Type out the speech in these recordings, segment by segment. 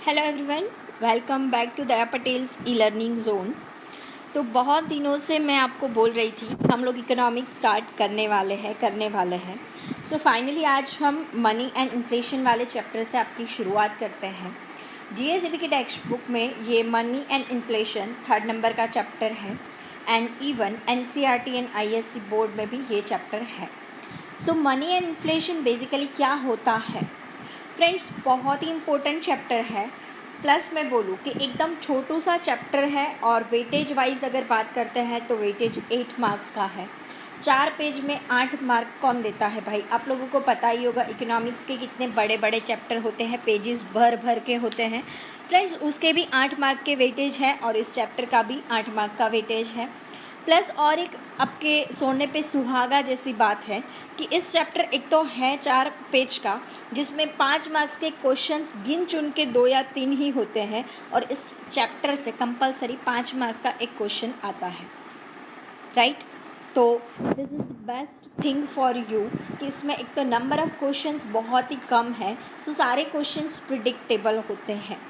Hello everyone, welcome back to Daya Patel's e learning zone. तो बहुत दिनों से मैं आपको बोल रही थी हम लोग इकोनॉमिक्स स्टार्ट करने वाले हैं। सो फाइनली आज हम मनी एंड इन्फ्लेशन वाले चैप्टर से आपकी शुरुआत करते हैं। जीएसईबी की टेक्स्ट बुक में ये money and inflation 3rd number का चैप्टर है and even NCERT and ISC board में भी ये चैप्टर है। सो मनी एंड इन्फ्लेशन बेसिकली क्या होता है फ्रेंड्स, बहुत ही इम्पोर्टेंट चैप्टर है। प्लस मैं बोलूँ कि एकदम छोटू सा चैप्टर है और वेटेज वाइज अगर बात करते हैं तो वेटेज 8 मार्क्स का है। 4 पेज में 8 मार्क कौन देता है भाई? आप लोगों को पता ही होगा इकोनॉमिक्स के कितने बड़े बड़े चैप्टर होते हैं, पेजेस भर भर के होते हैं फ्रेंड्स। उसके भी 8 मार्क के वेटेज है और इस चैप्टर का भी 8 मार्क का वेटेज है। प्लस और एक आपके सोने पे सुहागा जैसी बात है कि इस चैप्टर एक तो है 4 पेज का, जिसमें 5 मार्क्स के क्वेश्चंस गिन चुन के 2 या 3 ही होते हैं और इस चैप्टर से कंपलसरी 5 मार्क का एक क्वेश्चन आता है, राइट। तो this is the best thing for you कि इसमें एक तो नंबर ऑफ़ क्वेश्चंस बहुत ही कम है, सो सारे क्वेश्चंस प्रिडिक्टेबल होते हैं।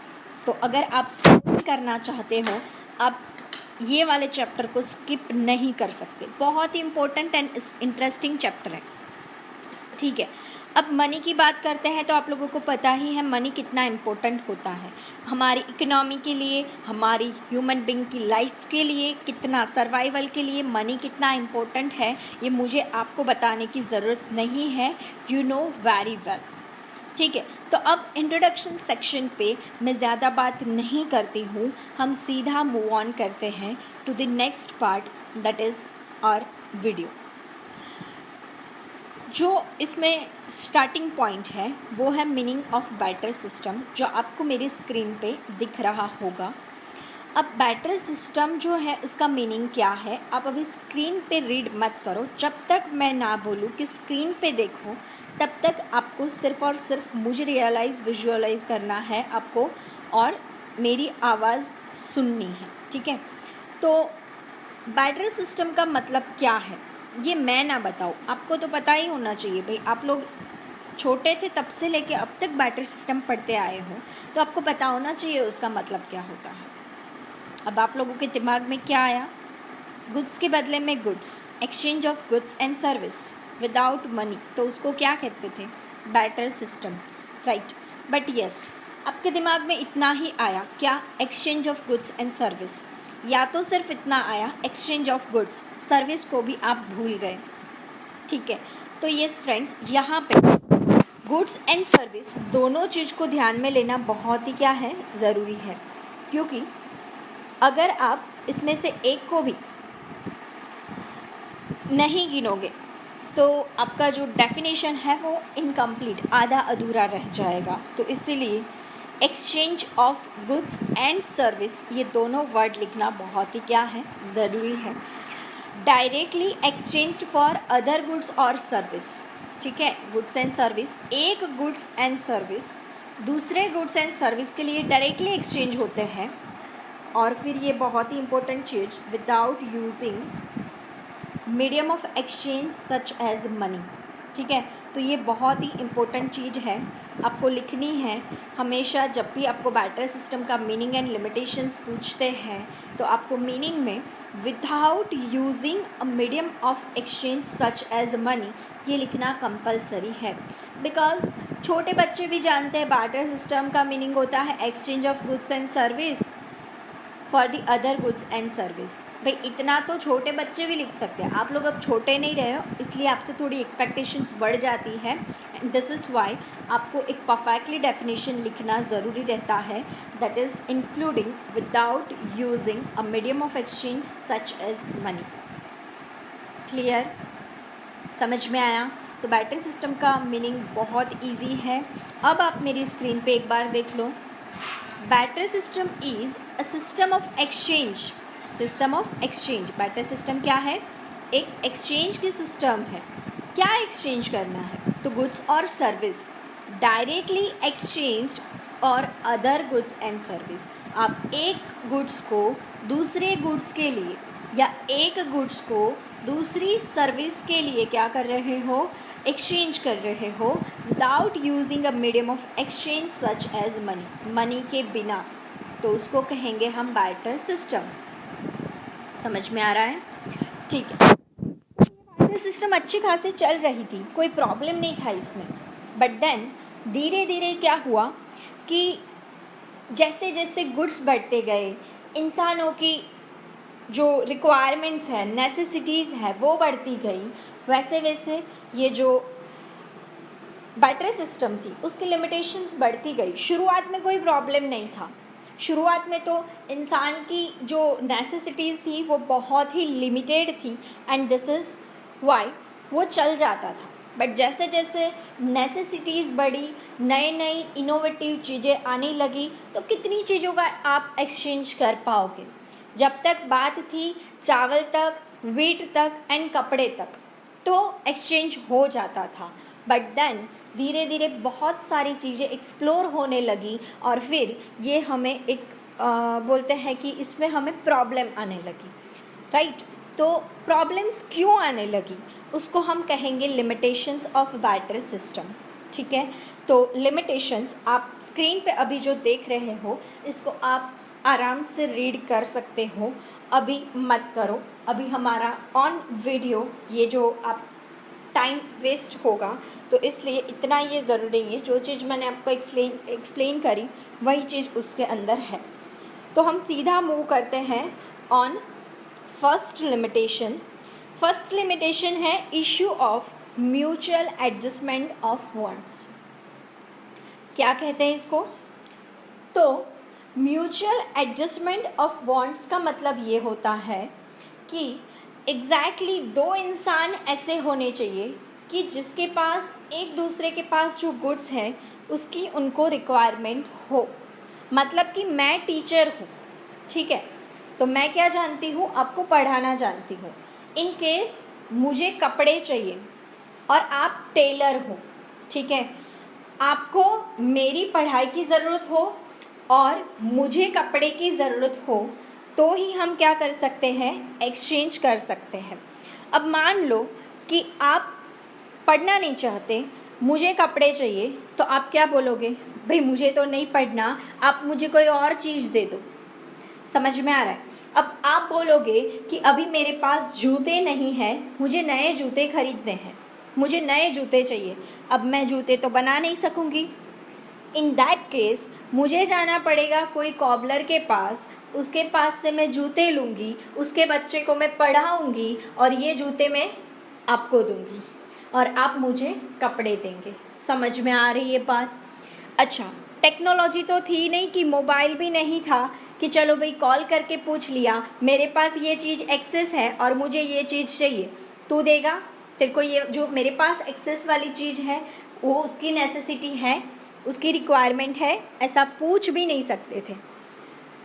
तो अगर आप स्टडी करना चाहते हो, आप ये वाले चैप्टर को स्किप नहीं कर सकते। बहुत ही इम्पोर्टेंट एंड इंटरेस्टिंग चैप्टर है, ठीक है। अब मनी की बात करते हैं तो आप लोगों को पता ही है मनी कितना इम्पोर्टेंट होता है हमारी इकोनॉमी के लिए, हमारी ह्यूमन बीइंग की लाइफ के लिए, कितना सर्वाइवल के लिए मनी कितना इम्पोर्टेंट है, ये मुझे आपको बताने की ज़रूरत नहीं है, यू नो वेरी वेल, ठीक है। तो अब इंट्रोडक्शन सेक्शन पे मैं ज़्यादा बात नहीं करती हूँ, हम सीधा मूव ऑन करते हैं to the next part, that is our video. जो इसमें स्टार्टिंग पॉइंट है वो है मीनिंग ऑफ बैटर सिस्टम, जो आपको मेरी स्क्रीन पे दिख रहा होगा। अब बैटर सिस्टम जो है उसका मीनिंग क्या है, आप अभी स्क्रीन पे रीड मत करो, जब तक मैं ना बोलूँ कि स्क्रीन पे देखो तब तक आपको सिर्फ़ और सिर्फ मुझे विजुअलाइज करना है आपको, और मेरी आवाज़ सुननी है, ठीक है। तो बैटर सिस्टम का मतलब क्या है ये मैं ना बताऊँ, आपको तो पता ही होना चाहिए भाई। आप लोग छोटे थे तब से लेके अब तक बैटर सिस्टम पढ़ते आए हो, तो आपको पता होना चाहिए उसका मतलब क्या होता है। अब आप लोगों के दिमाग में क्या आया? गुड्स के बदले में goods, exchange of goods and service without money, तो उसको क्या कहते थे? Barter system, right. But yes, आपके दिमाग में इतना ही आया क्या? Exchange of goods and service, या तो सिर्फ इतना आया एक्सचेंज ऑफ गुड्स, सर्विस को भी आप भूल गए, ठीक है। तो यस फ्रेंड्स, यहाँ पे गुड्स एंड सर्विस दोनों चीज़ को ध्यान में लेना बहुत ही क्या है, ज़रूरी है, क्योंकि अगर आप इसमें से एक को भी नहीं गिनोगे तो आपका जो डेफिनेशन है वो इनकम्प्लीट, आधा अधूरा रह जाएगा। तो इसीलिए exchange of goods and service, ये दोनों वर्ड लिखना बहुत ही क्या है, ज़रूरी है। Directly exchanged for other goods और सर्विस, ठीक है। गुड्स एंड सर्विस, एक गुड्स एंड सर्विस दूसरे गुड्स एंड सर्विस के लिए डायरेक्टली एक्सचेंज होते हैं। और फिर ये बहुत ही इम्पोर्टेंट चीज़, without using medium of exchange such as money, ठीक है। तो ये बहुत ही इम्पोर्टेंट चीज़ है, आपको लिखनी है हमेशा। जब भी आपको बैटर सिस्टम का मीनिंग एंड लिमिटेशंस पूछते हैं तो आपको मीनिंग में without using a medium of exchange such as money ये लिखना कंपलसरी है, बिकॉज छोटे बच्चे भी जानते हैं बैटर सिस्टम का मीनिंग होता है exchange of goods and service for the other goods and service. भाई इतना तो छोटे बच्चे भी लिख सकते हैं, आप लोग अब छोटे नहीं रहे हो इसलिए आपसे थोड़ी एक्सपेक्टेशंस बढ़ जाती है, एंड दिस इज़ वाई आपको एक परफेक्टली डेफिनेशन लिखना ज़रूरी रहता है, that is including without using a medium of exchange such as money. Clear, समझ में आया? सो बैटर सिस्टम का मीनिंग बहुत ईजी है। अब आप मेरी स्क्रीन पे एक बार देख लो। Barter system is a system of exchange, system of exchange. Barter system क्या है? एक एक्सचेंज की सिस्टम है। क्या एक्सचेंज करना है? तो गुड्स और सर्विस, डायरेक्टली एक्सचेंज्ड और अदर गुड्स एंड सर्विस। आप एक गुड्स को दूसरे गुड्स के लिए या एक गुड्स को दूसरी सर्विस के लिए क्या कर रहे हो? एक्सचेंज कर रहे हो without using a medium of exchange such as money, money के बिना, तो उसको कहेंगे हम बार्टर सिस्टम। समझ में आ रहा है? ठीक है। बार्टर सिस्टम अच्छी खासी चल रही थी, कोई प्रॉब्लम नहीं था इसमें। बट देन धीरे धीरे क्या हुआ कि जैसे जैसे गुड्स बढ़ते गए, इंसानों की जो रिक्वायरमेंट्स है, नेसेसिटीज़ है, वो बढ़ती गई, वैसे वैसे ये जो बार्टर सिस्टम थी उसकी लिमिटेशंस बढ़ती गई। शुरुआत में कोई प्रॉब्लम नहीं था, शुरुआत में तो इंसान की जो नेसेसिटीज़ थी वो बहुत ही लिमिटेड थी, एंड दिस इज़ वाई वो चल जाता था। बट जैसे जैसे नेसेसिटीज़ बढ़ी, नए नई इनोवेटिव चीज़ें आने लगी, तो कितनी चीज़ों का आप एक्सचेंज कर पाओगे। जब तक बात थी चावल तक, वीट तक एंड कपड़े तक, तो एक्सचेंज हो जाता था। बट देन धीरे धीरे बहुत सारी चीज़ें एक्सप्लोर होने लगी, और फिर ये हमें एक बोलते हैं कि इसमें हमें प्रॉब्लम आने लगी, राइट। तो प्रॉब्लम्स क्यों आने लगी उसको हम कहेंगे लिमिटेशंस ऑफ बार्टर सिस्टम। ठीक है, तो लिमिटेशंस आप स्क्रीन पे अभी जो देख रहे हो इसको आप आराम से रीड कर सकते हो, अभी मत करो। अभी हमारा ऑन वीडियो ये जो आप टाइम वेस्ट होगा, तो इसलिए इतना ये ज़रूरी है, जो चीज़ मैंने आपको एक्सप्लेन करी वही चीज़ उसके अंदर है। तो हम सीधा मूव करते हैं on first limitation. First limitation है issue of mutual adjustment of wants. क्या कहते हैं इसको? तो म्यूचुअल एडजस्टमेंट ऑफ वांट्स का मतलब ये होता है कि एग्जैक्टली दो इंसान ऐसे होने चाहिए कि जिसके पास एक दूसरे के पास जो गुड्स है उसकी उनको रिक्वायरमेंट हो। मतलब कि मैं टीचर हूँ, ठीक है, तो मैं क्या जानती हूँ, आपको पढ़ाना जानती हूँ। इन केस मुझे कपड़े चाहिए और आप टेलर हो, ठीक है, आपको मेरी पढ़ाई की ज़रूरत हो और मुझे कपड़े की ज़रूरत हो, तो ही हम क्या कर सकते हैं, एक्सचेंज कर सकते हैं। अब मान लो कि आप पढ़ना नहीं चाहते, मुझे कपड़े चाहिए, तो आप क्या बोलोगे, भाई मुझे तो नहीं पढ़ना, आप मुझे कोई और चीज़ दे दो। समझ में आ रहा है? अब आप बोलोगे कि अभी मेरे पास जूते नहीं हैं, मुझे नए जूते खरीदने हैं, मुझे नए जूते चाहिए। अब मैं जूते तो बना नहीं सकूँगी। इन दैट केस मुझे जाना पड़ेगा कोई कॉबलर के पास, उसके पास से मैं जूते लूँगी, उसके बच्चे को मैं पढ़ाऊँगी और ये जूते मैं आपको दूँगी और आप मुझे कपड़े देंगे। समझ में आ रही है बात? अच्छा, टेक्नोलॉजी तो थी नहीं कि मोबाइल भी नहीं था कि चलो भाई कॉल करके पूछ लिया मेरे पास ये चीज़ एक्सेस है और मुझे ये चीज़ चाहिए, तू देगा? तेरे को ये जो मेरे पास एक्सेस वाली चीज़ है वो उसकी नेसेसिटी है, उसकी रिक्वायरमेंट है, ऐसा पूछ भी नहीं सकते थे।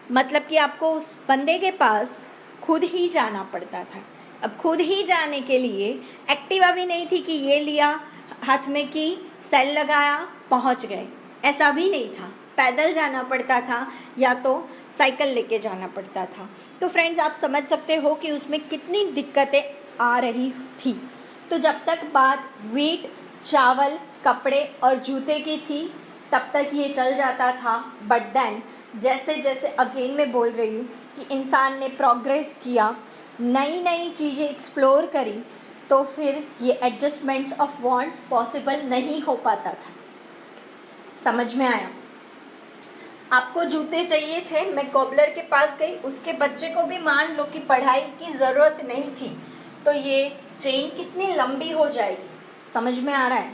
मतलब कि आपको उस बंदे के पास खुद ही जाना पड़ता था। अब खुद ही जाने के लिए एक्टिवा भी नहीं थी कि ये लिया हाथ में की, सेल लगाया, पहुंच गए, ऐसा भी नहीं था। पैदल जाना पड़ता था या तो साइकिल लेके जाना पड़ता था। तो फ्रेंड्स आप समझ सकते हो कि उसमें कितनी दिक्कतें आ रही थी। तो जब तक बात वीट, चावल, कपड़े और जूते की थी तब तक ये चल जाता था। बट देन जैसे जैसे अगेन मैं बोल रही हूँ कि इंसान ने प्रोग्रेस किया, नई नई चीज़ें एक्सप्लोर करी, तो फिर ये एडजस्टमेंट्स ऑफ वांट्स पॉसिबल नहीं हो पाता था। समझ में आया? आपको जूते चाहिए थे, मैं कॉबलर के पास गई, उसके बच्चे को भी मान लो कि पढ़ाई की ज़रूरत नहीं थी, तो ये चेन कितनी लंबी हो जाएगी। समझ में आ रहा है?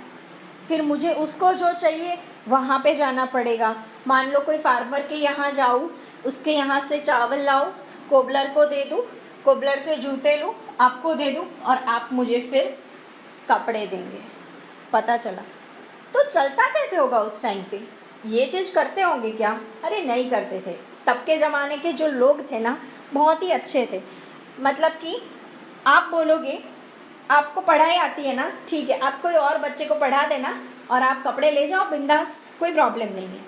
फिर मुझे उसको जो चाहिए वहाँ पे जाना पड़ेगा। मान लो कोई फार्मर के यहाँ जाऊँ, उसके यहाँ से चावल लाऊँ, कोबलर को दे दूँ, कोबलर से जूते लूँ, आपको दे दूँ और आप मुझे फिर कपड़े देंगे। पता चला? तो चलता कैसे होगा उस टाइम पे? ये चीज़ करते होंगे क्या? अरे नहीं करते थे। तब के ज़माने के जो लोग थे ना बहुत ही अच्छे थे। मतलब कि आप बोलोगे आपको पढ़ाई आती है ना, ठीक है, आप कोई और बच्चे को पढ़ा देना और आप कपड़े ले जाओ बिंदास, कोई प्रॉब्लम नहीं है,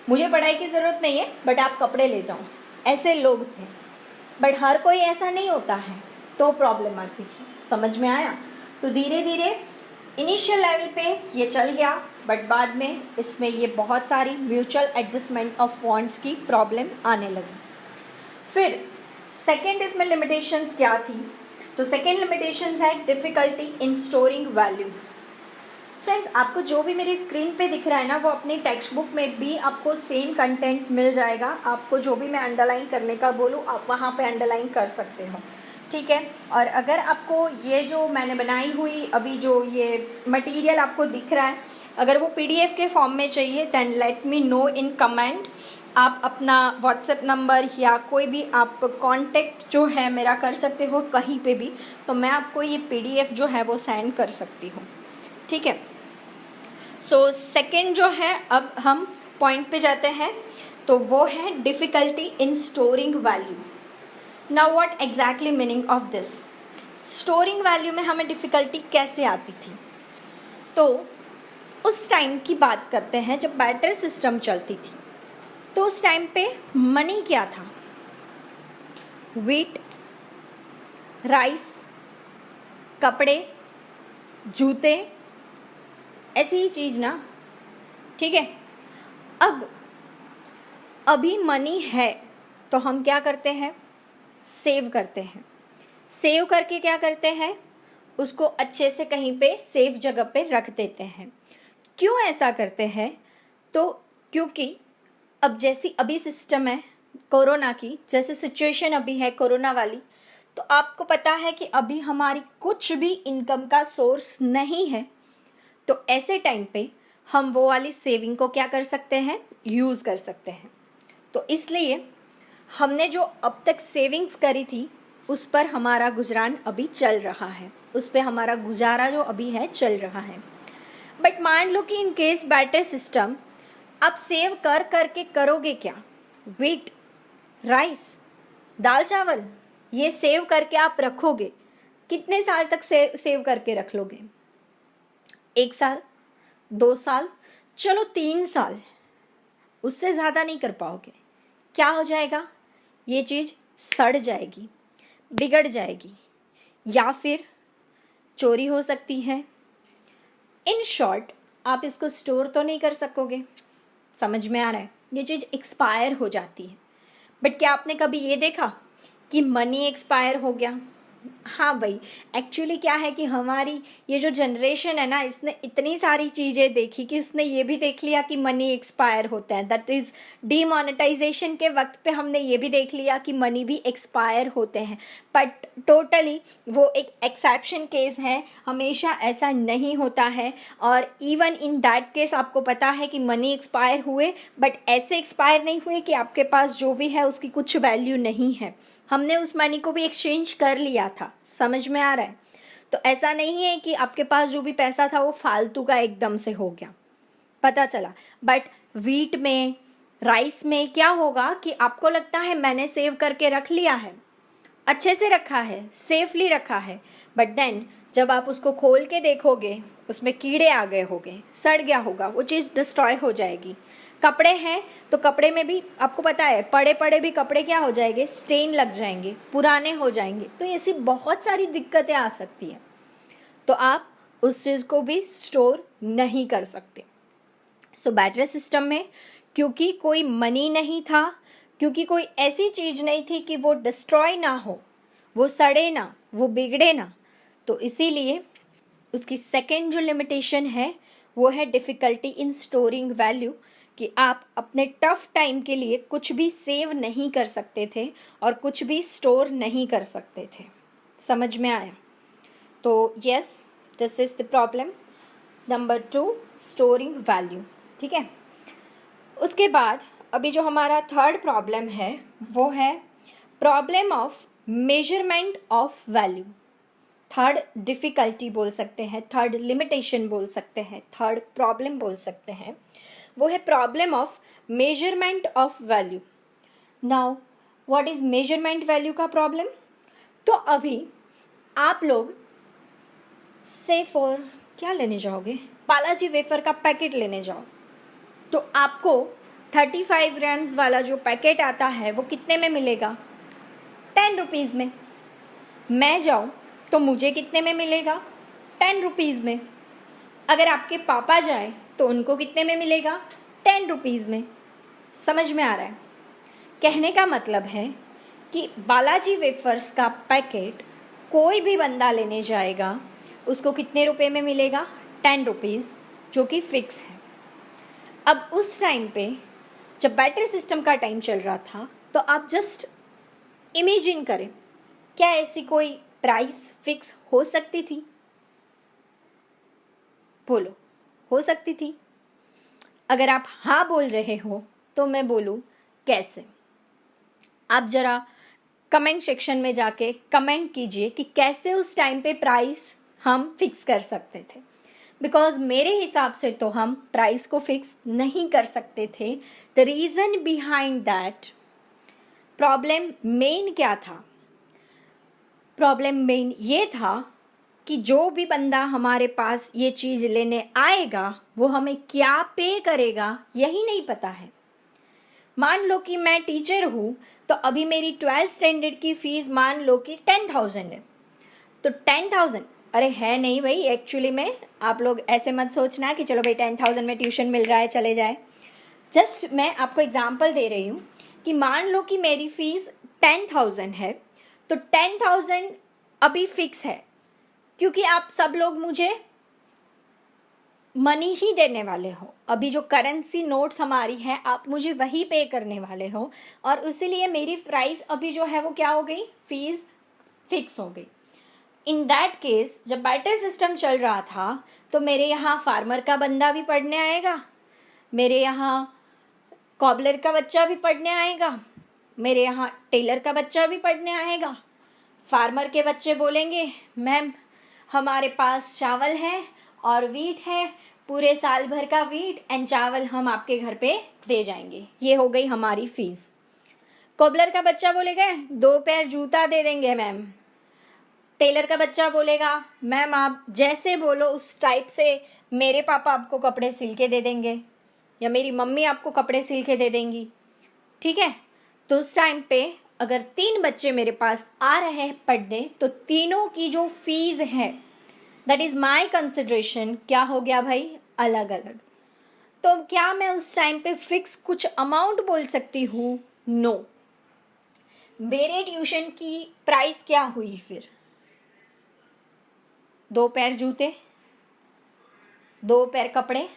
मुझे पढ़ाई की ज़रूरत नहीं है बट आप कपड़े ले जाओ। ऐसे लोग थे। बट हर कोई ऐसा नहीं होता है, तो प्रॉब्लम आती थी। समझ में आया? तो धीरे धीरे इनिशियल लेवल पे ये चल गया, बट बाद में इसमें ये बहुत सारी म्यूचुअल एडजस्टमेंट ऑफ फंड्स की प्रॉब्लम आने लगी। फिर सेकेंड इसमें लिमिटेशंस क्या थी? तो सेकेंड लिमिटेशंस है difficulty in storing value. Friends, आपको जो भी मेरी स्क्रीन पे दिख रहा है ना, वो अपनी टेक्स्ट बुक में भी आपको सेम कंटेंट मिल जाएगा। आपको जो भी मैं अंडरलाइन करने का बोलूँ, आप वहाँ पे अंडरलाइन कर सकते हो, ठीक है। और अगर आपको ये जो मैंने बनाई हुई अभी जो ये मटेरियल आपको दिख रहा है, अगर वो पीडीएफ के फॉर्म में चाहिए then let me know in comment. आप अपना व्हाट्सएप नंबर या कोई भी आप कांटेक्ट जो है मेरा कर सकते हो कहीं पे भी, तो मैं आपको ये पीडीएफ जो है वो सेंड कर सकती हूँ, ठीक है। सो सेकेंड जो है, अब हम पॉइंट पे जाते हैं, तो वो है difficulty in storing value. Now what exactly meaning of this? Storing value में हमें डिफ़िकल्टी कैसे आती थी? तो उस टाइम की बात करते हैं जब बैटर सिस्टम चलती थी। तो उस टाइम पे मनी क्या था? व्हीट, राइस, कपड़े, जूते, ऐसी ही चीज़ ना, ठीक है। अब अभी मनी है तो हम क्या करते हैं? सेव करते हैं। सेव करके क्या करते हैं? उसको अच्छे से कहीं पे सेफ जगह पे रख देते हैं। क्यों ऐसा करते हैं? तो क्योंकि अब जैसी अभी सिस्टम है कोरोना की, जैसे सिचुएशन अभी है कोरोना वाली, तो आपको पता है कि अभी हमारी कुछ भी इनकम का सोर्स नहीं है। तो ऐसे टाइम पे हम वो वाली सेविंग को क्या कर सकते हैं? यूज़ कर सकते हैं। तो इसलिए हमने जो अब तक सेविंग्स करी थी उस पर हमारा गुजरान अभी चल रहा है, उस पर हमारा गुजारा जो अभी है चल रहा है। बट मान लो कि इन केस बैटर सिस्टम आप सेव कर करके करोगे क्या? व्हीट, राइस, दाल चावल, ये सेव करके आप रखोगे, कितने साल तक सेव करके रख लोगे? 1 साल, 2 साल, चलो 3 साल, उससे ज़्यादा नहीं कर पाओगे। क्या हो जाएगा? ये चीज़ सड़ जाएगी, बिगड़ जाएगी, या फिर चोरी हो सकती है। इन शॉर्ट, आप इसको स्टोर तो नहीं कर सकोगे। समझ में आ रहा है? ये चीज़ एक्सपायर हो जाती है। बट क्या आपने कभी ये देखा कि मनी एक्सपायर हो गया? हाँ भाई, एक्चुअली क्या है कि हमारी ये जो जनरेशन है ना, इसने इतनी सारी चीज़ें देखी कि उसने ये भी देख लिया कि मनी एक्सपायर होता है। दैट इज़ डीमोनेटाइजेशन के वक्त पे हमने ये भी देख लिया कि मनी भी एक्सपायर होते हैं। बट टोटली वो एक एक्सेप्शन केस है, हमेशा ऐसा नहीं होता है। और इवन इन दैट केस आपको पता है कि मनी एक्सपायर हुए, बट ऐसे एक्सपायर नहीं हुए कि आपके पास जो भी है उसकी कुछ वैल्यू नहीं है। हमने उस मनी को भी एक्सचेंज कर लिया था। समझ में आ रहा है? तो ऐसा नहीं है कि आपके पास जो भी पैसा था वो फालतू का एकदम से हो गया, पता चला। बट व्हीट में, राइस में क्या होगा कि आपको लगता है मैंने सेव करके रख लिया है, अच्छे से रखा है, सेफली रखा है, बट देन जब आप उसको खोल के देखोगे उसमें कीड़े आ गए होंगे, सड़ गया होगा, वो चीज़ डिस्ट्रॉय हो जाएगी। कपड़े हैं तो कपड़े में भी आपको पता है पड़े पड़े भी कपड़े क्या हो जाएंगे? स्टेन लग जाएंगे, पुराने हो जाएंगे। तो ऐसी बहुत सारी दिक्कतें आ सकती हैं। तो आप उस चीज़ को भी स्टोर नहीं कर सकते। सो बैटर सिस्टम में क्योंकि कोई मनी नहीं था, क्योंकि कोई ऐसी चीज़ नहीं थी कि वो डिस्ट्रॉय ना हो, वो सड़े ना, वो बिगड़े ना, तो इसीलिए उसकी सेकेंड जो लिमिटेशन है वो है डिफ़िकल्टी इन स्टोरिंग वैल्यू, कि आप अपने टफ टाइम के लिए कुछ भी सेव नहीं कर सकते थे और कुछ भी स्टोर नहीं कर सकते थे। समझ में आया? तो yes, this is the problem number 2, storing value, ठीक है। उसके बाद अभी जो हमारा थर्ड प्रॉब्लम है वो है problem of measurement of value. Third difficulty बोल सकते हैं, थर्ड लिमिटेशन बोल सकते हैं, थर्ड प्रॉब्लम बोल सकते हैं, वो है problem of measurement of value. Now what is measurement value का प्रॉब्लम? तो अभी आप लोग से फॉर क्या लेने जाओगे? बालाजी वेफर का पैकेट लेने जाओ, तो आपको 35 ग्राम्स वाला जो पैकेट आता है वो कितने में मिलेगा? 10 रुपीज़ में। मैं जाऊँ तो मुझे कितने में मिलेगा? 10 रुपीज़ में। अगर आपके पापा जाए तो उनको कितने में मिलेगा? 10 रुपीज़ में। समझ में आ रहा है? कहने का मतलब है कि बालाजी वेफर्स का पैकेट कोई भी बंदा लेने जाएगा, उसको कितने रुपए में मिलेगा? 10 रुपीज़, जो कि फिक्स है। अब उस टाइम पे जब बैटर सिस्टम का टाइम चल रहा था, तो आप जस्ट इमेजिन करें, क्या ऐसी कोई प्राइस फिक्स हो सकती थी? बोलो, हो सकती थी? अगर आप हाँ बोल रहे हो तो मैं बोलूँ कैसे। आप जरा कमेंट सेक्शन में जाके कमेंट कीजिए कि कैसे उस टाइम पे प्राइस हम फिक्स कर सकते थे। बिकॉज मेरे हिसाब से तो हम प्राइस को फिक्स नहीं कर सकते थे। The reason behind that, problem main क्या था? प्रॉब्लम मेन ये था कि जो भी बंदा हमारे पास ये चीज़ लेने आएगा वो हमें क्या पे करेगा यही नहीं पता है। मान लो कि मैं टीचर हूँ, तो अभी मेरी 12th स्टैंडर्ड की फ़ीस मान लो कि 10,000 है। तो 10,000, अरे है नहीं भाई, एक्चुअली में आप लोग ऐसे मत सोचना कि चलो भाई 10,000 में ट्यूशन मिल रहा है चले जाए। जस्ट मैं आपको एग्जांपल दे रही हूँ कि मान लो कि मेरी फ़ीस 10,000 है, तो 10,000 अभी फिक्स है, क्योंकि आप सब लोग मुझे मनी ही देने वाले हो। अभी जो करेंसी नोट्स हमारी है आप मुझे वही पे करने वाले हो, और इसीलिए मेरी प्राइस अभी जो है वो क्या हो गई? फीस फिक्स हो गई। इन दैट केस जब बैटर सिस्टम चल रहा था तो मेरे यहाँ फार्मर का बंदा भी पढ़ने आएगा, मेरे यहाँ कॉबलर का बच्चा भी पढ़ने आएगा, मेरे यहाँ टेलर का बच्चा भी पढ़ने आएगा। फार्मर के बच्चे बोलेंगे मैम हमारे पास चावल है और वीट है, पूरे साल भर का वीट एंड चावल हम आपके घर पे दे जाएंगे, ये हो गई हमारी फीस। कोबलर का बच्चा बोलेगा 2 पैर जूता दे देंगे मैम। टेलर का बच्चा बोलेगा मैम आप जैसे बोलो उस टाइप से मेरे पापा आपको कपड़े सिल के दे देंगे, या मेरी मम्मी आपको कपड़े सिल के दे देंगी। ठीक है, तो उस टाइम पे अगर 3 बच्चे मेरे पास आ रहे हैं पढ़ने, तो तीनों की जो फीस है दैट इज़ माई कंसिडरेशन क्या हो गया भाई? अलग अलग। तो क्या मैं उस टाइम पे फिक्स कुछ अमाउंट बोल सकती हूँ? नो। मेरे ट्यूशन की प्राइस क्या हुई फिर? 2 पैर जूते, 2 पैर कपड़े,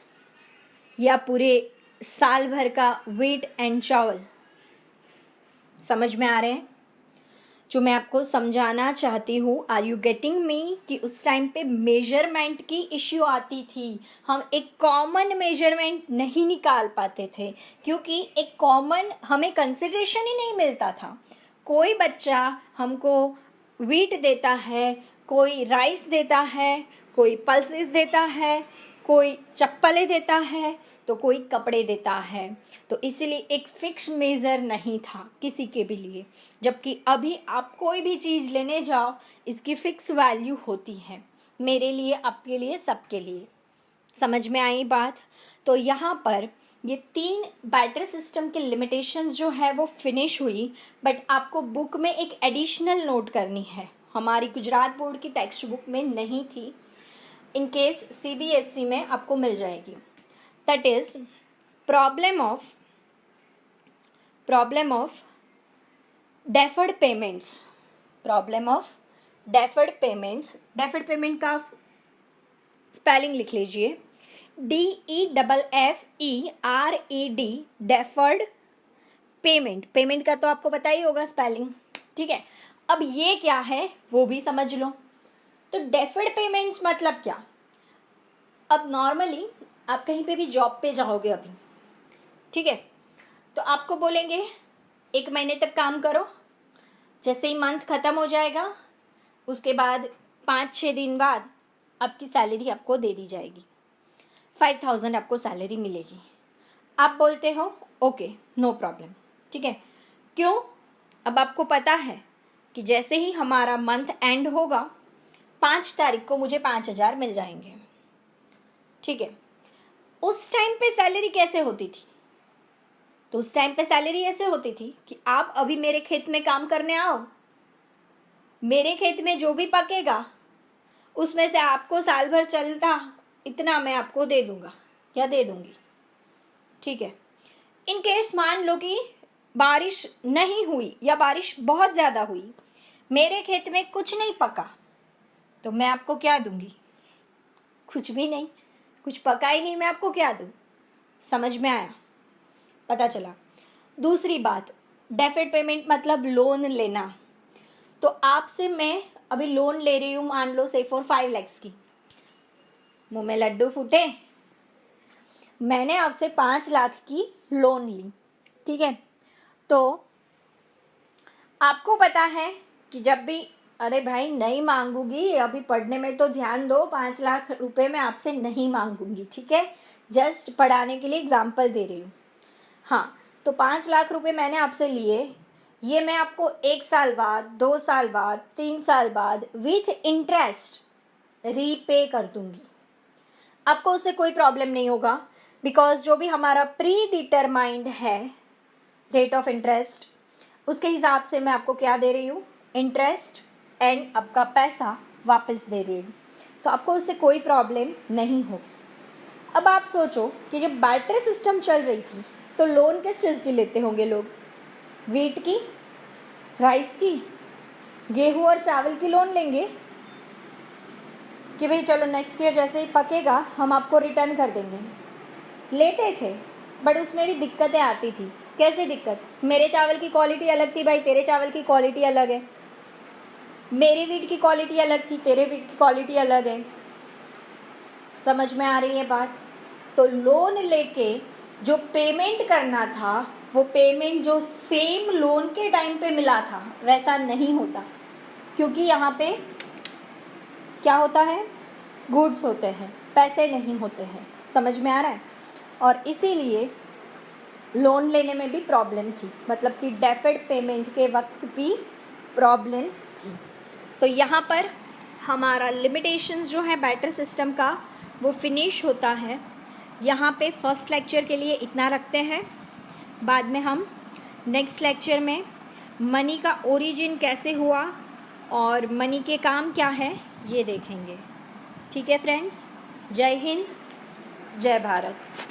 या पूरे साल भर का वीट एंड चावल? समझ में आ रहे हैं जो मैं आपको समझाना चाहती हूँ? Are you getting me? कि उस टाइम पे मेजरमेंट की इश्यू आती थी, हम एक कॉमन मेजरमेंट नहीं निकाल पाते थे, क्योंकि एक कॉमन हमें कंसिडरेशन ही नहीं मिलता था। कोई बच्चा हमको वीट देता है, कोई राइस देता है, कोई पल्सेस देता है, कोई चप्पलें देता है, तो कोई कपड़े देता है। तो इसीलिए एक फिक्स मेज़र नहीं था किसी के भी लिए, जबकि अभी आप कोई भी चीज़ लेने जाओ इसकी फिक्स वैल्यू होती है, मेरे लिए, आपके लिए, सबके लिए। समझ में आई बात? तो यहाँ पर ये 3 बैटर सिस्टम के लिमिटेशंस जो है वो फिनिश हुई, बट आपको बुक में एक एडिशनल नोट करनी है, हमारी गुजरात बोर्ड की टेक्स्ट बुक में नहीं थी, इन केस CBSE में आपको मिल जाएगी। That is problem of deferred payments. Problem of deferred payments. Deferred payment का स्पेलिंग लिख लीजिए, DEFFERED, डेफर्ड पेमेंट। पेमेंट का तो आपको पता ही होगा स्पेलिंग, ठीक है। अब ये क्या है वो भी समझ लो। तो डेफर्ड पेमेंट्स मतलब क्या? अब नॉर्मली आप कहीं पे भी जॉब पे जाओगे अभी, ठीक है, तो आपको बोलेंगे 1 महीने तक काम करो, जैसे ही मंथ ख़त्म हो जाएगा उसके बाद 5-6 दिन बाद आपकी सैलरी आपको दे दी जाएगी, 5,000 आपको सैलरी मिलेगी। आप बोलते हो ओके नो प्रॉब्लम, ठीक है। क्यों? अब आपको पता है कि जैसे ही हमारा मंथ एंड होगा 5 तारीख को मुझे 5,000 मिल जाएंगे, ठीक है। उस टाइम पे सैलरी कैसे होती थी? तो उस टाइम पे सैलरी ऐसे होती थी कि आप अभी मेरे खेत में काम करने आओ, मेरे खेत में जो भी पकेगा उसमें से आपको साल भर चलता इतना मैं आपको दे दूंगा या दे दूंगी, ठीक है। इन केस मान लो कि बारिश नहीं हुई या बारिश बहुत ज़्यादा हुई, मेरे खेत में कुछ नहीं पका, तो मैं आपको क्या दूंगी? कुछ भी नहीं, कुछ पका ही नहीं, मैं आपको क्या दूं? समझ में आया? पता चला। दूसरी बात, डेफर्ड पेमेंट मतलब लोन लेना। तो आपसे मैं अभी लोन ले रही हूँ, मान लो से फॉर 5 lakhs की। मुंह में लड्डू फूटे, मैंने आपसे 5 लाख की लोन ली, ठीक है। तो आपको पता है कि जब भी, अरे भाई नहीं मांगूंगी, अभी पढ़ने में तो ध्यान दो, 5 लाख रुपए मैं आपसे नहीं मांगूंगी, ठीक है। जस्ट पढ़ाने के लिए एग्जाम्पल दे रही हूँ। हाँ, तो 5 लाख रुपए मैंने आपसे लिए, ये मैं आपको 1 साल बाद, 2 साल बाद, 3 साल बाद विथ इंटरेस्ट रीपे कर दूंगी। आपको उससे कोई प्रॉब्लम नहीं होगा, बिकॉज जो भी हमारा प्री डिटरमाइंड है रेट ऑफ इंटरेस्ट, उसके हिसाब से मैं आपको क्या दे रही हूँ? इंटरेस्ट एंड आपका पैसा वापस दे रही हूँ। तो आपको उससे कोई प्रॉब्लम नहीं होगी। अब आप सोचो कि जब बैटरी सिस्टम चल रही थी तो लोन किस चीज़ की लेते होंगे लोग? वीट की, राइस की, गेहूं और चावल की लोन लेंगे कि भाई चलो नेक्स्ट ईयर जैसे ही पकेगा हम आपको रिटर्न कर देंगे। लेते थे, बट उसमें भी दिक्कतें आती थी। कैसे दिक्कत? मेरे चावल की क्वालिटी अलग थी भाई, तेरे चावल की क्वालिटी अलग है। मेरे वीट की क्वालिटी अलग थी, तेरे वीट की क्वालिटी अलग है। समझ में आ रही है बात? तो लोन लेके जो पेमेंट करना था, वो पेमेंट जो सेम लोन के टाइम पे मिला था वैसा नहीं होता, क्योंकि यहाँ पे क्या होता है? गुड्स होते हैं, पैसे नहीं होते हैं। समझ में आ रहा है? और इसीलिए लोन लेने में भी प्रॉब्लम थी, मतलब कि डेफर्ड पेमेंट के वक्त भी प्रॉब्लम्स थी। तो यहाँ पर हमारा लिमिटेशंस जो है बैटर सिस्टम का वो फिनिश होता है। यहाँ पे फर्स्ट लेक्चर के लिए इतना रखते हैं। बाद में हम नेक्स्ट लेक्चर में मनी का ओरिजिन कैसे हुआ और मनी के काम क्या है ये देखेंगे। ठीक है फ्रेंड्स, जय हिंद, जय भारत।